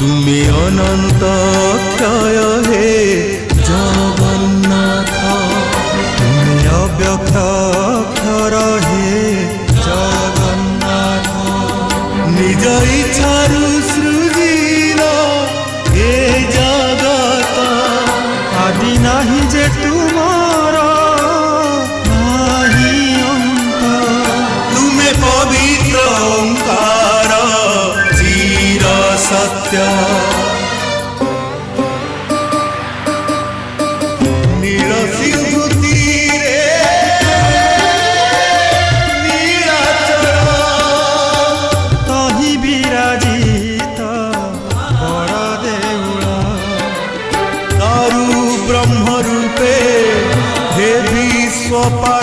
তুমি অনন্ত ক্ষয় হে জগন্নাথ, তুমি অব্যক্ত অক্ষর হে জগন্নাথ। নিজ ইচ্ছারু সৃজিল এ জগত, আদি নাহি যে তুমার নাহি অন্ত। তুমে পবিত্র ওঙ্কার চির সত্য, নীল সিন্ধু তীরে নীলাচল, তহি বিরাজিত বড় দেউল। দারু ব্রহ্ম রূপে হে বিশ্বপাল,